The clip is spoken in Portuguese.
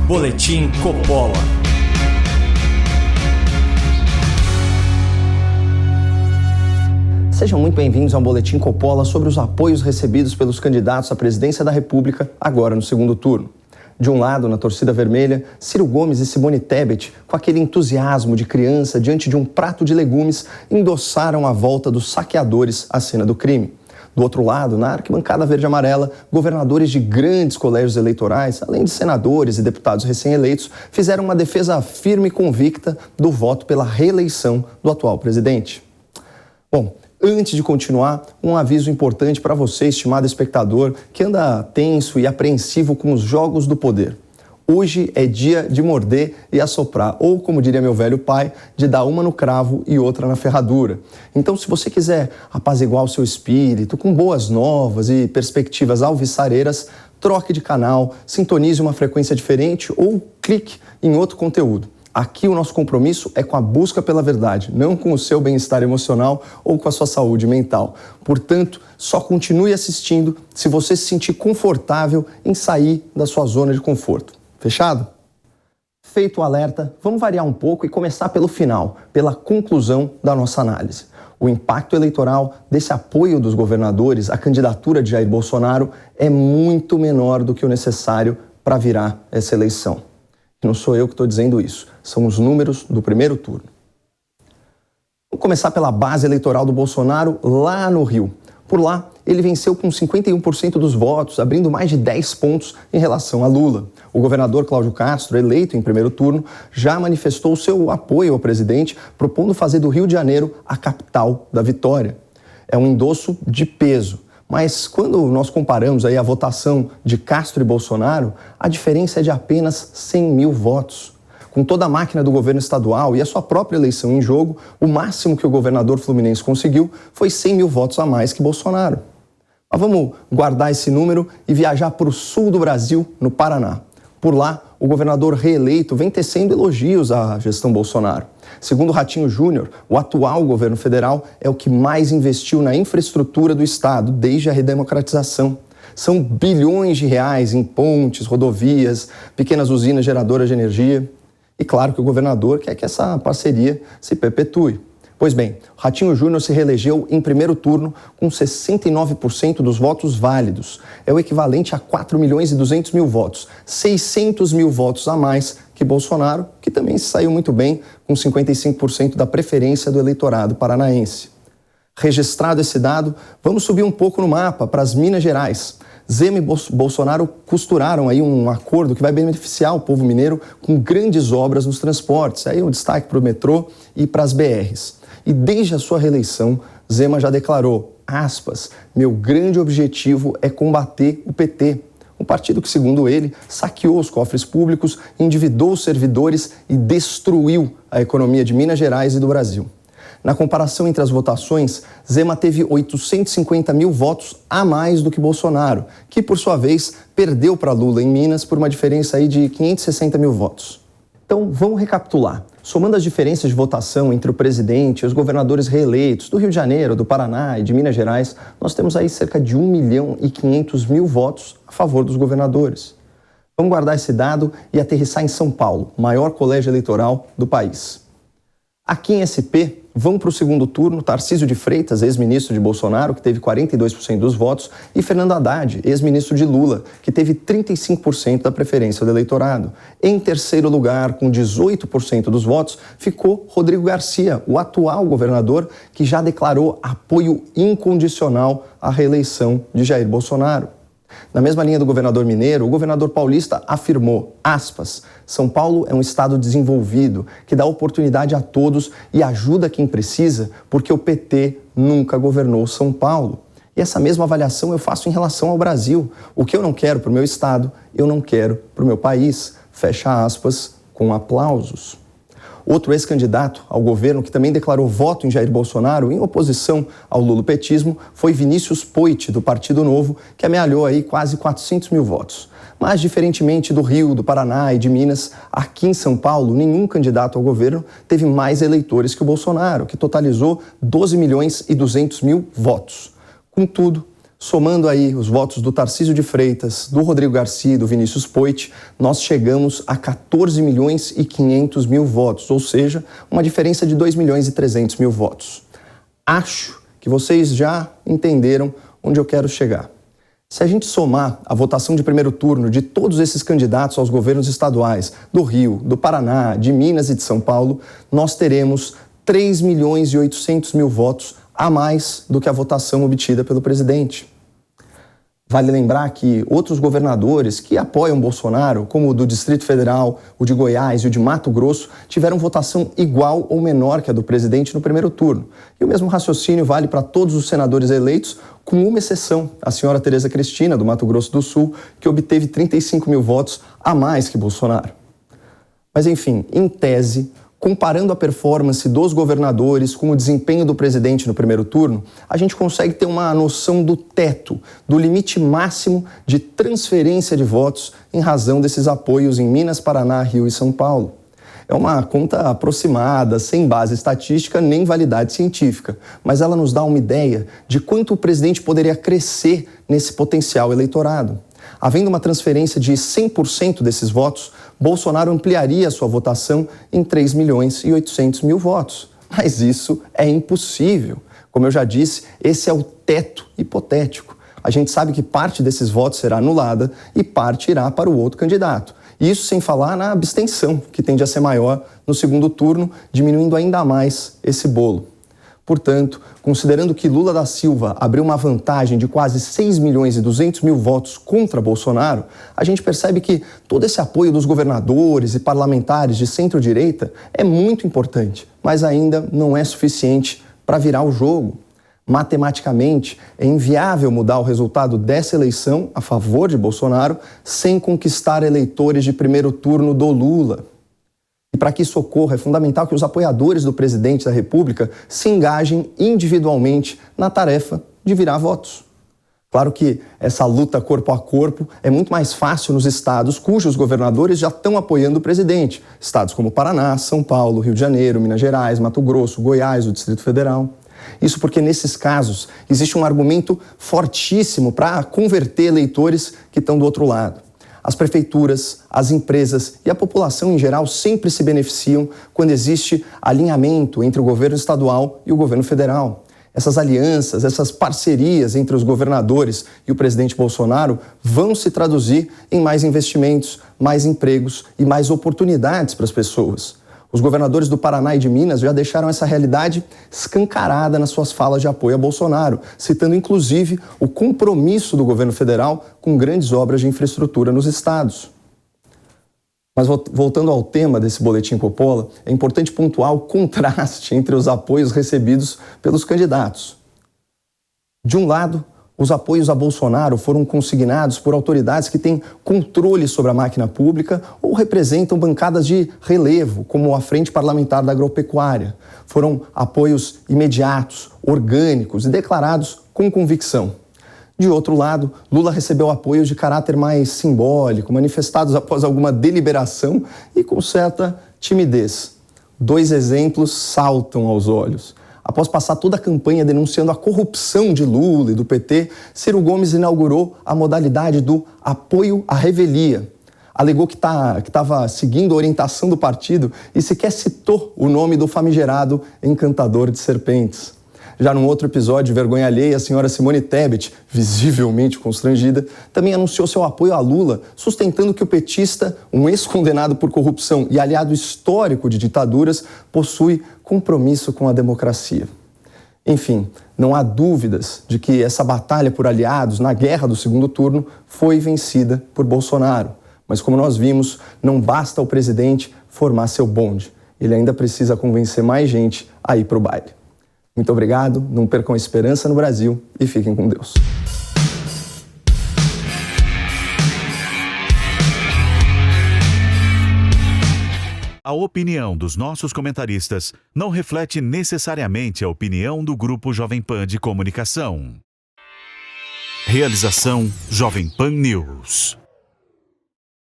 Boletim Coppola. Sejam muito bem-vindos ao Boletim Coppola sobre os apoios recebidos pelos candidatos à presidência da República agora no segundo turno. De um lado, na torcida vermelha, Ciro Gomes e Simone Tebet, com aquele entusiasmo de criança diante de um prato de legumes, endossaram a volta dos saqueadores à cena do crime. Do outro lado, na arquibancada verde-amarela, governadores de grandes colégios eleitorais, além de senadores e deputados recém-eleitos, fizeram uma defesa firme e convicta do voto pela reeleição do atual presidente. Bom, antes de continuar, um aviso importante para você, estimado espectador, que anda tenso e apreensivo com os jogos do poder. Hoje é dia de morder e assoprar, ou, como diria meu velho pai, de dar uma no cravo e outra na ferradura. Então, se você quiser apaziguar o seu espírito com boas novas e perspectivas alvissareiras, troque de canal, sintonize uma frequência diferente ou clique em outro conteúdo. Aqui o nosso compromisso é com a busca pela verdade, não com o seu bem-estar emocional ou com a sua saúde mental. Portanto, só continue assistindo se você se sentir confortável em sair da sua zona de conforto. Fechado? Feito o alerta, vamos variar um pouco e começar pelo final, pela conclusão da nossa análise. O impacto eleitoral desse apoio dos governadores à candidatura de Jair Bolsonaro é muito menor do que o necessário para virar essa eleição. Não sou eu que estou dizendo isso, são os números do primeiro turno. Vamos começar pela base eleitoral do Bolsonaro lá no Rio. Por lá, ele venceu com 51% dos votos, abrindo mais de 10 pontos em relação a Lula. O governador Cláudio Castro, eleito em primeiro turno, já manifestou seu apoio ao presidente, propondo fazer do Rio de Janeiro a capital da vitória. É um endosso de peso. Mas quando nós comparamos aí a votação de Castro e Bolsonaro, a diferença é de apenas 100 mil votos. Com toda a máquina do governo estadual e a sua própria eleição em jogo, o máximo que o governador fluminense conseguiu foi 100 mil votos a mais que Bolsonaro. Mas vamos guardar esse número e viajar para o sul do Brasil, no Paraná. Por lá, o governador reeleito vem tecendo elogios à gestão Bolsonaro. Segundo Ratinho Júnior, o atual governo federal é o que mais investiu na infraestrutura do estado desde a redemocratização. São bilhões de reais em pontes, rodovias, pequenas usinas geradoras de energia. E claro que o governador quer que essa parceria se perpetue. Pois bem, Ratinho Júnior se reelegeu em primeiro turno com 69% dos votos válidos. É o equivalente a 4 milhões e 200 mil votos, 600 mil votos a mais que Bolsonaro, que também se saiu muito bem com 55% da preferência do eleitorado paranaense. Registrado esse dado, vamos subir um pouco no mapa para as Minas Gerais. Zema e Bolsonaro costuraram aí um acordo que vai beneficiar o povo mineiro com grandes obras nos transportes. Aí um destaque para o metrô e para as BRs. E desde a sua reeleição, Zema já declarou, aspas, meu grande objetivo é combater o PT. Um partido que, segundo ele, saqueou os cofres públicos, endividou os servidores e destruiu a economia de Minas Gerais e do Brasil. Na comparação entre as votações, Zema teve 850 mil votos a mais do que Bolsonaro, que, por sua vez, perdeu para Lula em Minas por uma diferença aí de 560 mil votos. Então, vamos recapitular. Somando as diferenças de votação entre o presidente e os governadores reeleitos do Rio de Janeiro, do Paraná e de Minas Gerais, nós temos aí cerca de 1 milhão e 500 mil votos a favor dos governadores. Vamos guardar esse dado e aterrissar em São Paulo, maior colégio eleitoral do país. Aqui em SP, vão para o segundo turno Tarcísio de Freitas, ex-ministro de Bolsonaro, que teve 42% dos votos, e Fernando Haddad, ex-ministro de Lula, que teve 35% da preferência do eleitorado. Em terceiro lugar, com 18% dos votos, ficou Rodrigo Garcia, o atual governador, que já declarou apoio incondicional à reeleição de Jair Bolsonaro. Na mesma linha do governador mineiro, o governador paulista afirmou, aspas, São Paulo é um estado desenvolvido, que dá oportunidade a todos e ajuda quem precisa, porque o PT nunca governou São Paulo. E essa mesma avaliação eu faço em relação ao Brasil. O que eu não quero para o meu estado, eu não quero para o meu país. Fecha aspas, com aplausos. Outro ex-candidato ao governo que também declarou voto em Jair Bolsonaro em oposição ao lulopetismo foi Vinícius Poit, do Partido Novo, que amealhou aí quase 400 mil votos. Mas, diferentemente do Rio, do Paraná e de Minas, aqui em São Paulo, nenhum candidato ao governo teve mais eleitores que o Bolsonaro, que totalizou 12 milhões e 200 mil votos. Contudo, Somando aí os votos do Tarcísio de Freitas, do Rodrigo Garcia e do Vinícius Poit, nós chegamos a 14.500.000 votos, ou seja, uma diferença de 2.300.000 votos. Acho que vocês já entenderam onde eu quero chegar. Se a gente somar a votação de primeiro turno de todos esses candidatos aos governos estaduais do Rio, do Paraná, de Minas e de São Paulo, nós teremos 3.800.000 votos a mais do que a votação obtida pelo presidente. Vale lembrar que outros governadores que apoiam Bolsonaro, como o do Distrito Federal, o de Goiás e o de Mato Grosso, tiveram votação igual ou menor que a do presidente no primeiro turno. E o mesmo raciocínio vale para todos os senadores eleitos, com uma exceção, a senhora Tereza Cristina, do Mato Grosso do Sul, que obteve 35.000 votos a mais que Bolsonaro. Mas, enfim, em tese, comparando a performance dos governadores com o desempenho do presidente no primeiro turno, a gente consegue ter uma noção do teto, do limite máximo de transferência de votos em razão desses apoios em Minas, Paraná, Rio e São Paulo. É uma conta aproximada, sem base estatística nem validade científica, mas ela nos dá uma ideia de quanto o presidente poderia crescer nesse potencial eleitorado. Havendo uma transferência de 100% desses votos, Bolsonaro ampliaria sua votação em 3.800.000 votos. Mas isso é impossível. Como eu já disse, esse é o teto hipotético. A gente sabe que parte desses votos será anulada e parte irá para o outro candidato. Isso sem falar na abstenção, que tende a ser maior no segundo turno, diminuindo ainda mais esse bolo. Portanto, considerando que Lula da Silva abriu uma vantagem de quase 6.200.000 votos contra Bolsonaro, a gente percebe que todo esse apoio dos governadores e parlamentares de centro-direita é muito importante, mas ainda não é suficiente para virar o jogo. Matematicamente, é inviável mudar o resultado dessa eleição a favor de Bolsonaro sem conquistar eleitores de primeiro turno do Lula. E para que isso ocorra, é fundamental que os apoiadores do presidente da República se engajem individualmente na tarefa de virar votos. Claro que essa luta corpo a corpo é muito mais fácil nos estados cujos governadores já estão apoiando o presidente. Estados como Paraná, São Paulo, Rio de Janeiro, Minas Gerais, Mato Grosso, Goiás, o Distrito Federal. Isso porque, nesses casos, existe um argumento fortíssimo para converter eleitores que estão do outro lado. As prefeituras, as empresas e a população em geral sempre se beneficiam quando existe alinhamento entre o governo estadual e o governo federal. Essas alianças, essas parcerias entre os governadores e o presidente Bolsonaro vão se traduzir em mais investimentos, mais empregos e mais oportunidades para as pessoas. Os governadores do Paraná e de Minas já deixaram essa realidade escancarada nas suas falas de apoio a Bolsonaro, citando inclusive o compromisso do governo federal com grandes obras de infraestrutura nos estados. Mas voltando ao tema desse boletim Coppola, é importante pontuar o contraste entre os apoios recebidos pelos candidatos. De um lado, os apoios a Bolsonaro foram consignados por autoridades que têm controle sobre a máquina pública ou representam bancadas de relevo, como a Frente Parlamentar da Agropecuária. Foram apoios imediatos, orgânicos e declarados com convicção. De outro lado, Lula recebeu apoios de caráter mais simbólico, manifestados após alguma deliberação e com certa timidez. 2 exemplos saltam aos olhos. Após passar toda a campanha denunciando a corrupção de Lula e do PT, Ciro Gomes inaugurou a modalidade do apoio à revelia. Alegou que estava seguindo a orientação do partido e sequer citou o nome do famigerado encantador de serpentes. Já num outro episódio de vergonha alheia, a senhora Simone Tebet, visivelmente constrangida, também anunciou seu apoio a Lula, sustentando que o petista, um ex-condenado por corrupção e aliado histórico de ditaduras, possui compromisso com a democracia. Enfim, não há dúvidas de que essa batalha por aliados na guerra do segundo turno foi vencida por Bolsonaro. Mas como nós vimos, não basta o presidente formar seu bonde. Ele ainda precisa convencer mais gente a ir para o baile. Muito obrigado, não percam a esperança no Brasil e fiquem com Deus. A opinião dos nossos comentaristas não reflete necessariamente a opinião do Grupo Jovem Pan de Comunicação. Realização Jovem Pan News.